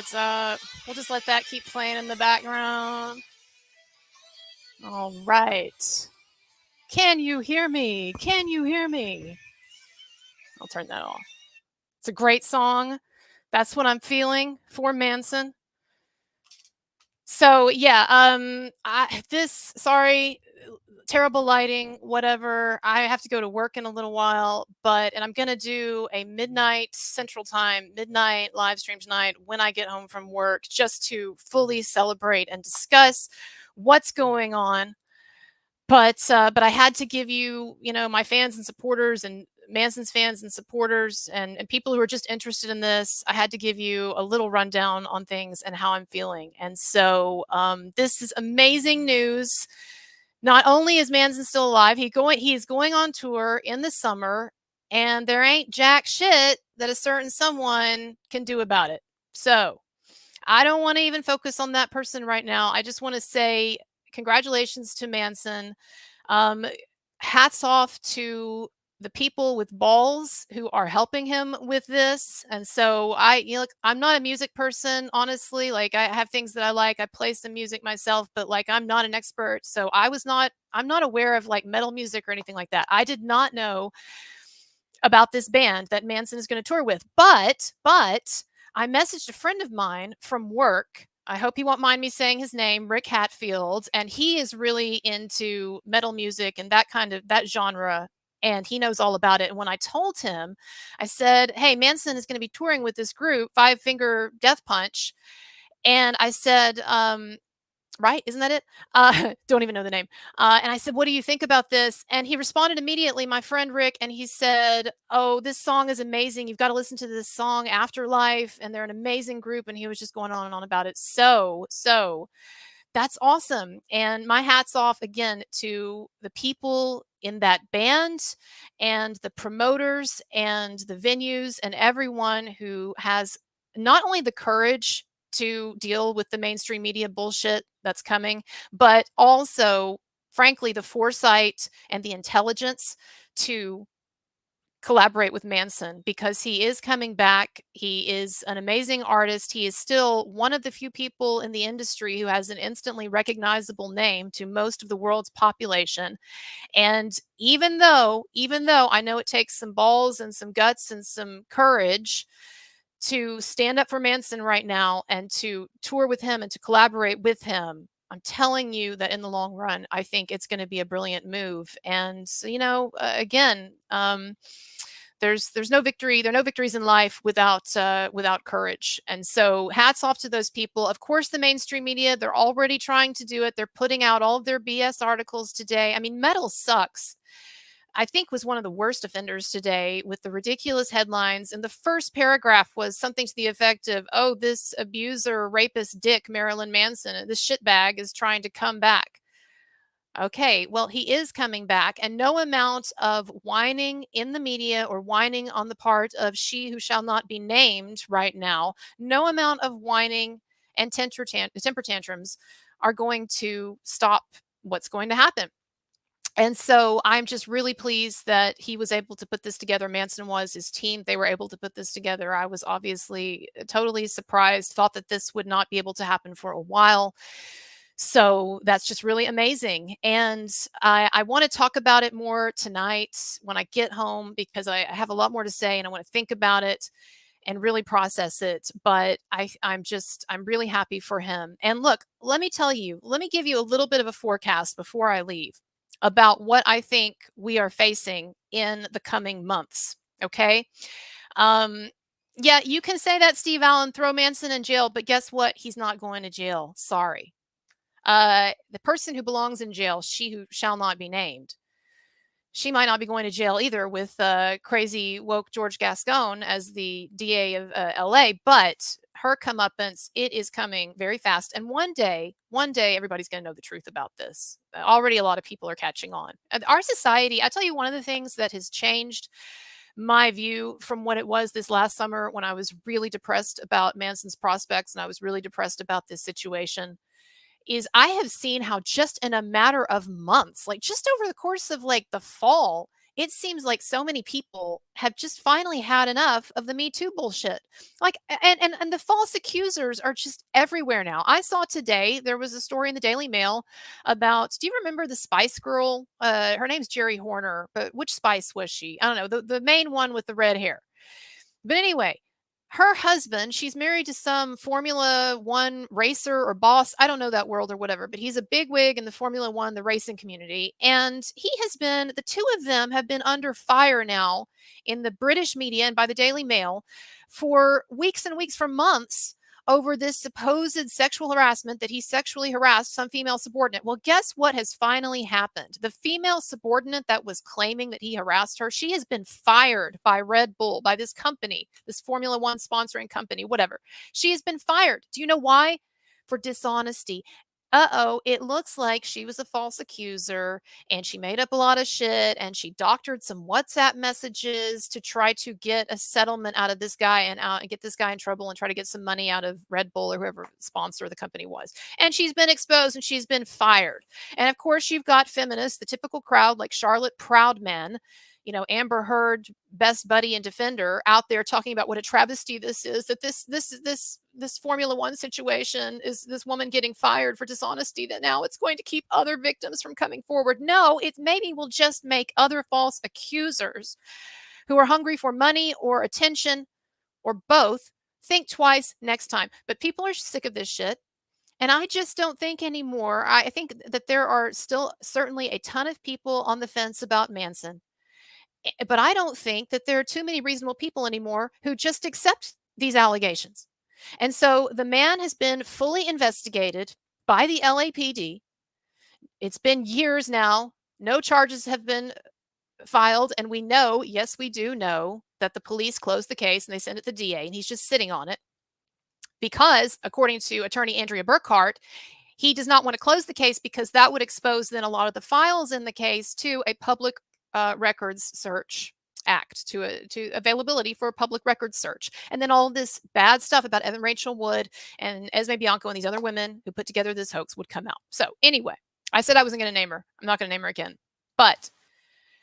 what's up. We'll just let that keep playing in the background. All right. Can you hear me? Can you hear me? I'll turn that off. It's a great song. That's what I'm feeling for Manson. So yeah, sorry, terrible lighting, whatever. I have to go to work in a little while, and I'm gonna do a midnight Central Time, midnight live stream tonight when I get home from work, just to fully celebrate and discuss what's going on. But I had to give you, my fans and supporters and Manson's fans and supporters and people who are just interested in this. I had to give you a little rundown on things and how I'm feeling. And so this is amazing news. Not only is Manson still alive, he is going on tour in the summer, and there ain't jack shit that a certain someone can do about it. So I don't want to even focus on that person right now. I just want to say congratulations to Manson. Um, Hats off to the people with balls who are helping him with this. And so look, I'm not a music person, honestly. Like, I have things that I like. I play some music myself, but like, I'm not an expert. So I'm not aware of like metal music or anything like that. I did not know about this band that Manson is going to tour with. But I messaged a friend of mine from work. I hope he won't mind me saying his name, Rick Hatfield, and he is really into metal music and that genre, and he knows all about it. And when I told him, I said, "Hey, Manson is going to be touring with this group, Five Finger Death Punch," and I said, right? Isn't that it? Don't even know the name. And I said, "What do you think about this?" And he responded immediately, my friend Rick, and he said, "Oh, this song is amazing. You've got to listen to this song, Afterlife, and they're an amazing group." And he was just going on and on about it. So that's awesome. And my hat's off again to the people in that band and the promoters and the venues and everyone who has not only the courage to deal with the mainstream media bullshit that's coming, but also, frankly, the foresight and the intelligence to collaborate with Manson, because he is coming back. He is an amazing artist. He is still one of the few people in the industry who has an instantly recognizable name to most of the world's population. And even though I know it takes some balls and some guts and some courage to stand up for Manson right now and to tour with him and to collaborate with him, I'm telling you that in the long run, I think it's going to be a brilliant move. And so, again, there's no victory. There are no victories in life without courage. And so, hats off to those people. Of course, the mainstream media, they're already trying to do it. They're putting out all of their BS articles today. I mean, metal sucks. I think was one of the worst offenders today with the ridiculous headlines. And the first paragraph was something to the effect of, "Oh, this abuser, rapist dick, Marilyn Manson, this shitbag is trying to come back." Okay, well, he is coming back, and no amount of whining in the media or whining on the part of she who shall not be named right now, no amount of whining and temper tantrums are going to stop what's going to happen. And so I'm just really pleased that he was able to put this together. Manson was, his team, they were able to put this together. I was obviously totally surprised, thought that this would not be able to happen for a while. So that's just really amazing. And I want to talk about it more tonight when I get home, because I have a lot more to say and I want to think about it and really process it. But I'm really happy for him. And look, let me give you a little bit of a forecast before I leave about what I think we are facing in the coming months. Okay. Um, yeah, you can say that, Steve Allen, throw Manson in jail, but guess what? He's not going to jail. Sorry. The person who belongs in jail, she who shall not be named, she might not be going to jail either with crazy woke George Gascon as the DA of LA, but her comeuppance, it is coming very fast. And one day, everybody's going to know the truth about this. Already a lot of people are catching on. Our society, I tell you, one of the things that has changed my view from what it was this last summer when I was really depressed about Manson's prospects and I was really depressed about this situation, is I have seen how just in a matter of months, like just over the course of like the fall, it seems like so many people have just finally had enough of the Me Too bullshit. Like, and the false accusers are just everywhere now. I saw today there was a story in the Daily Mail about. Do you remember the Spice Girl? Her name's Jerry Horner, but which Spice was she? I don't know. The main one with the red hair. But anyway, her husband, she's married to some Formula One racer or boss. I don't know that world or whatever, but he's a big wig in the Formula One, the racing community. And the two of them have been under fire now in the British media and by the Daily Mail for weeks and weeks, for months, over this supposed sexual harassment that he sexually harassed some female subordinate. Well, guess what has finally happened? The female subordinate that was claiming that he harassed her, she has been fired by Red Bull, by this company, this Formula One sponsoring company, whatever. She has been fired. Do you know why? For dishonesty. Uh-oh, it looks like she was a false accuser and she made up a lot of shit and she doctored some WhatsApp messages to try to get a settlement out of this guy and get this guy in trouble and try to get some money out of Red Bull or whoever sponsor the company was. And she's been exposed and she's been fired. And of course, you've got feminists, the typical crowd like Charlotte Proudman, Amber Heard, best buddy and defender, out there talking about what a travesty this is, that this Formula One situation is this woman getting fired for dishonesty, that now it's going to keep other victims from coming forward. No, it maybe will just make other false accusers who are hungry for money or attention or both think twice next time. But people are sick of this shit. And I just don't think anymore. I think that there are still certainly a ton of people on the fence about Manson. But I don't think that there are too many reasonable people anymore who just accept these allegations. And so the man has been fully investigated by the LAPD. It's been years now. No charges have been filed. And we know, yes, we do know that the police closed the case and they sent it to the DA and he's just sitting on it because, according to attorney Andrea Burkhart, he does not want to close the case because that would expose then a lot of the files in the case to a public records search act, to availability for a public records search. And then all this bad stuff about Evan Rachel Wood and Esme Bianco and these other women who put together this hoax would come out. So anyway, I said I wasn't going to name her. I'm not going to name her again. But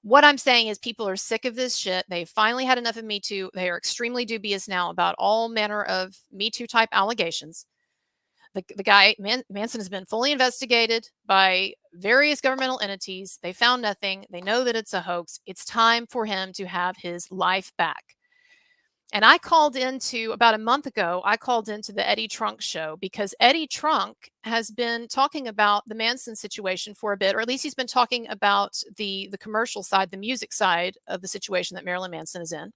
what I'm saying is people are sick of this shit. They've finally had enough of Me Too. They are extremely dubious now about all manner of Me Too type allegations. The guy, Manson, has been fully investigated by various governmental entities. They found nothing. They know that it's a hoax. It's time for him to have his life back. And about a month ago, I called into the Eddie Trunk show because Eddie Trunk has been talking about the Manson situation for a bit, or at least he's been talking about the commercial side, the music side of the situation that Marilyn Manson is in,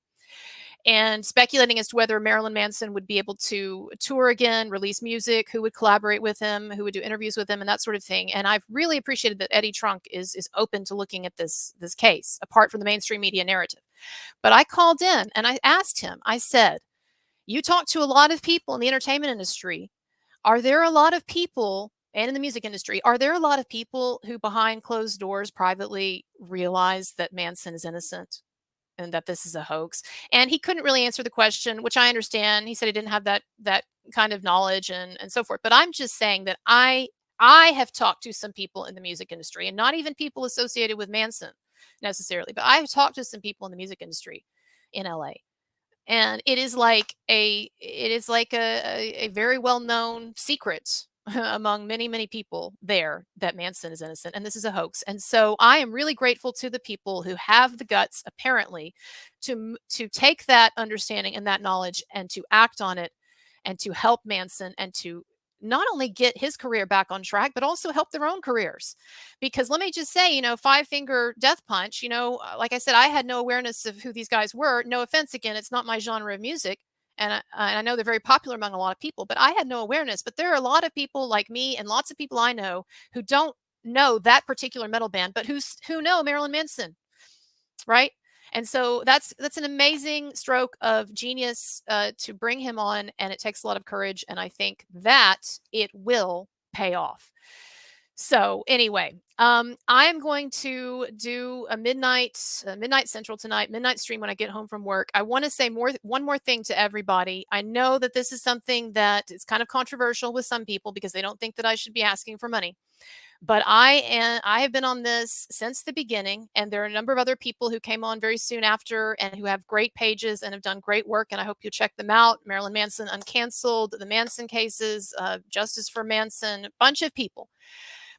and speculating as to whether Marilyn Manson would be able to tour again, release music, who would collaborate with him, who would do interviews with him, and that sort of thing. And I've really appreciated that Eddie Trunk is open to looking at this case, apart from the mainstream media narrative. But I called in and I asked him, I said, you talk to a lot of people in the entertainment industry. Are there a lot of people, and in the music industry, are there a lot of people who behind closed doors privately realize that Manson is innocent and that this is a hoax? And he couldn't really answer the question, which I understand. He said he didn't have that kind of knowledge and so forth. But I'm just saying that I have talked to some people in the music industry, and not even people associated with Manson necessarily, but I've talked to some people in the music industry in LA. And it is like a very well-known secret among many, many people there that Manson is innocent and this is a hoax. And so I am really grateful to the people who have the guts, apparently, to take that understanding and that knowledge and to act on it and to help Manson and to not only get his career back on track, but also help their own careers. Because let me just say, Five Finger Death Punch, like I said, I had no awareness of who these guys were. No offense, again, it's not my genre of music. And I know they're very popular among a lot of people, but I had no awareness. But there are a lot of people like me and lots of people I know who don't know that particular metal band, but who know Marilyn Manson, right? And so that's an amazing stroke of genius to bring him on, and it takes a lot of courage, and I think that it will pay off. So anyway, I'm going to do a midnight Central tonight, midnight stream when I get home from work. I want to say one more thing to everybody. I know that this is something that is kind of controversial with some people because they don't think that I should be asking for money. But I have been on this since the beginning, and there are a number of other people who came on very soon after and who have great pages and have done great work, and I hope you check them out. Marilyn Manson Uncanceled, the Manson cases, Justice for Manson, a bunch of people.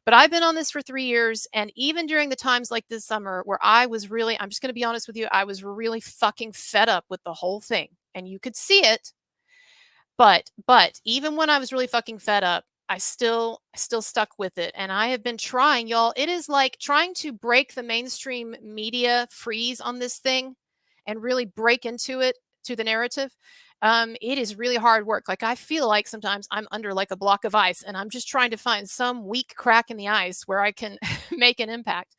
But I've been on this for 3 years, and even during the times like this summer where I was really, I'm just gonna be honest with you, I was really fucking fed up with the whole thing, and you could see it. But even when I was really fucking fed up, I still stuck with it, and I have been trying, y'all. It is like trying to break the mainstream media freeze on this thing and really break into it, to the narrative. It is really hard work. Like, I feel like sometimes I'm under like a block of ice, and I'm just trying to find some weak crack in the ice where I can make an impact.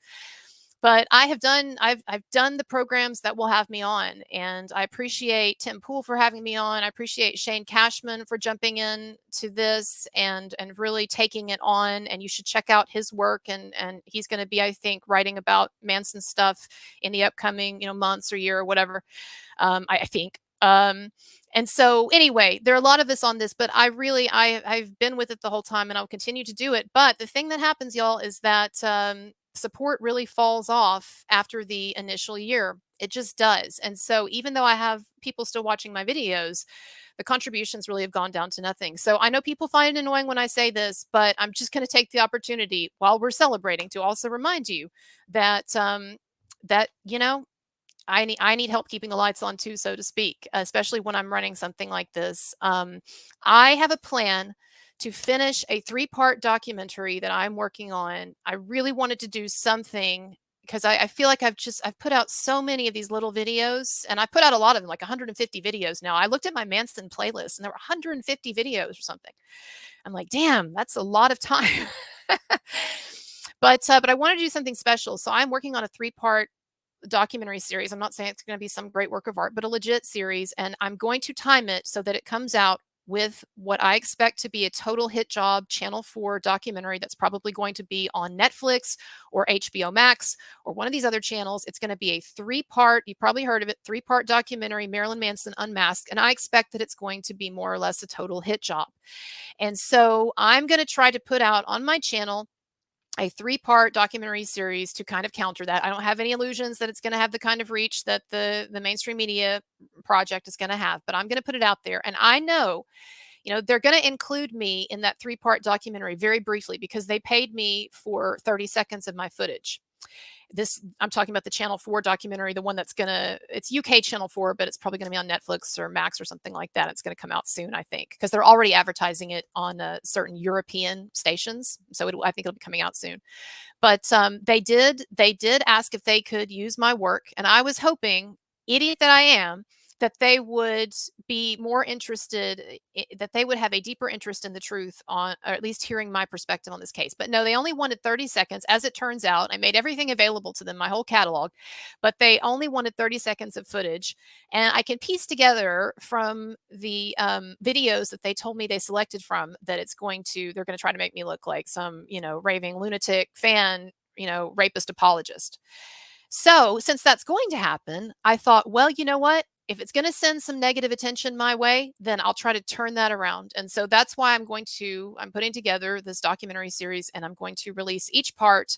But I've done the programs that will have me on, and I appreciate Tim Pool for having me on. I appreciate Shane Cashman for jumping in to this and really taking it on. And you should check out his work, and he's going to be, I think, writing about Manson stuff in the upcoming, months or year or whatever. I think. And so anyway, there are a lot of us on this, but I've been with it the whole time, and I'll continue to do it. But the thing that happens, y'all, is that support really falls off after the initial year. It just does. And so even though I have people still watching my videos, the contributions really have gone down to nothing. So I know people find it annoying when I say this, but I'm just going to take the opportunity while we're celebrating to also remind you that I need help keeping the lights on too, so to speak, especially when I'm running something like this. I have a plan to finish a 3-part documentary that I'm working on. I really wanted to do something because I feel like I've put out so many of these little videos, and I put out a lot of them, like 150 videos now. I looked at my Manson playlist, and there were 150 videos or something. I'm like, damn, that's a lot of time. But I want to do something special, so I'm working on a 3-part documentary series. I'm not saying it's going to be some great work of art, but a legit series. And I'm going to time it so that it comes out with what I expect to be a total hit job Channel 4 documentary that's probably going to be on Netflix or HBO Max or one of these other channels. It's going to be a 3-part, you probably heard of it, 3-part documentary, Marilyn Manson Unmasked. And I expect that it's going to be more or less a total hit job. And so I'm going to try to put out on my channel a 3-part documentary series to kind of counter that. I don't have any illusions that it's going to have the kind of reach that the mainstream media project is going to have, but I'm going to put it out there. And I know, they're going to include me in that 3-part documentary very briefly because they paid me for 30 seconds of my footage. I'm talking about the Channel 4 documentary, the one it's UK Channel 4, but it's probably going to be on Netflix or Max or something like that. It's going to come out soon, I think, because they're already advertising it on certain European stations. So I think it'll be coming out soon. But they did ask if they could use my work, and I was hoping, idiot that I am, that they would be more interested, that they would have a deeper interest in the truth on, or at least hearing my perspective on this case. But no, they only wanted 30 seconds. As it turns out, I made everything available to them, my whole catalog, but they only wanted 30 seconds of footage. And I can piece together from the videos that they told me they selected from that they're going to try to make me look like some, raving lunatic fan, rapist apologist. So, since that's going to happen, I thought, well, you know what? If it's going to send some negative attention my way, then I'll try to turn that around. And so that's why I'm putting together this documentary series, and I'm going to release each part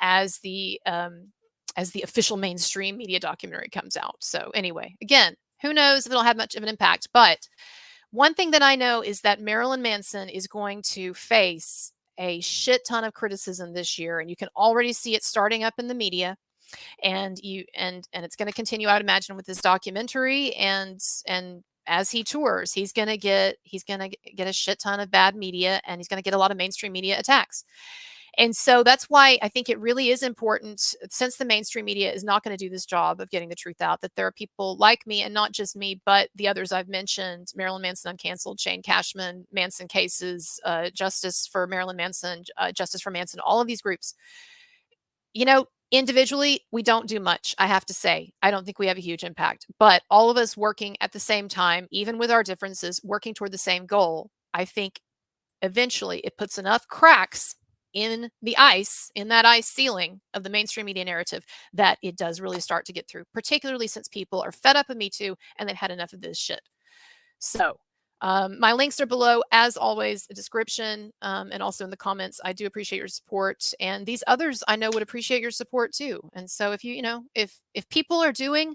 as the official mainstream media documentary comes out. So anyway, again, who knows if it'll have much of an impact, but one thing that I know is that Marilyn Manson is going to face a shit ton of criticism this year, and you can already see it starting up in the media, and it's going to continue, I'd imagine, with this documentary, and as he tours, he's going to get a shit ton of bad media, and he's going to get a lot of mainstream media attacks. And so that's why I think it really is important, since the mainstream media is not going to do this job of getting the truth out, that there are people like me, and not just me, but the others I've mentioned: Marilyn Manson Uncanceled, Shane Cashman, Manson Cases, Justice for Marilyn Manson, Justice for Manson, all of these groups. Individually, we don't do much, I have to say. I don't think we have a huge impact, but all of us working at the same time, even with our differences, working toward the same goal, I think eventually it puts enough cracks in that ice ceiling of the mainstream media narrative, that it does really start to get through, particularly since people are fed up of Me Too and they've had enough of this shit. So My links are below, as always, the description, and also in the comments. I do appreciate your support, and these others I know would appreciate your support too. And so, if if people are doing,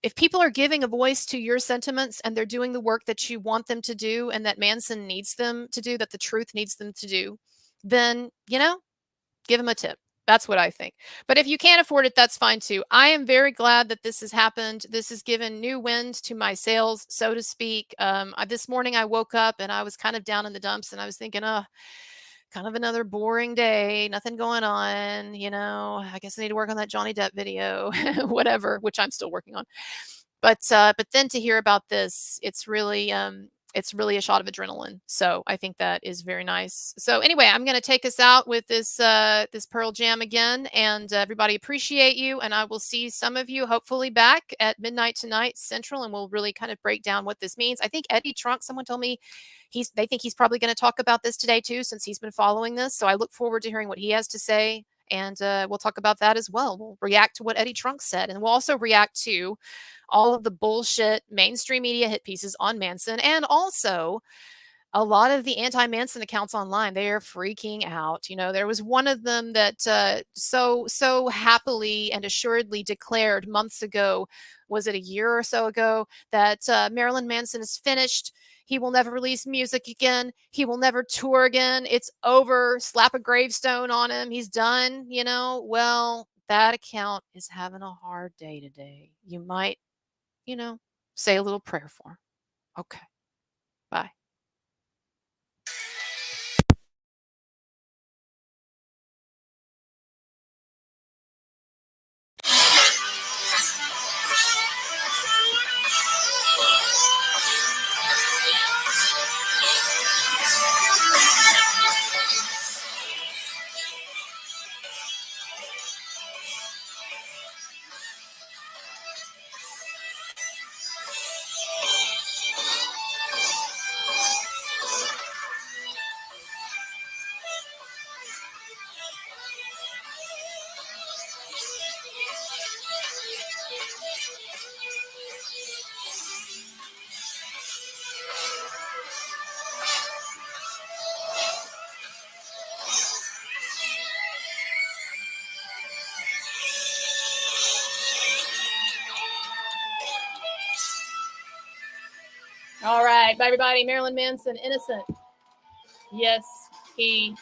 if people are giving a voice to your sentiments and they're doing the work that you want them to do, and that Manson needs them to do, that the truth needs them to do, then give them a tip. That's what I think. But if you can't afford it, that's fine too. I am very glad that this has happened. This has given new wind to my sails, so to speak. This morning I woke up and I was kind of down in the dumps, and I was thinking, oh, kind of another boring day, nothing going on. I guess I need to work on that Johnny Depp video, whatever, which I'm still working on. But then to hear about this, it's really a shot of adrenaline. So I think that is very nice. So anyway, I'm going to take us out with this Pearl Jam again, and everybody appreciate you, and I will see some of you hopefully back at midnight tonight Central, and we'll really kind of break down what this means. I think Eddie Trunk, someone told me they think he's probably going to talk about this today too, since he's been following this. So I look forward to hearing what he has to say. And we'll talk about that as well. We'll react to what Eddie Trunk said, and we'll also react to all of the bullshit mainstream media hit pieces on Manson, and also a lot of the anti-Manson accounts online. They are freaking out. There was one of them that so happily and assuredly declared months ago, was it a year or so ago, that Marilyn Manson is finished. He will never release music again. He will never tour again. It's over. Slap a gravestone on him. He's done. Well, that account is having a hard day today. You might, say a little prayer for him. Okay. Bye. All right. Bye, everybody. Marilyn Manson, innocent. Yes, he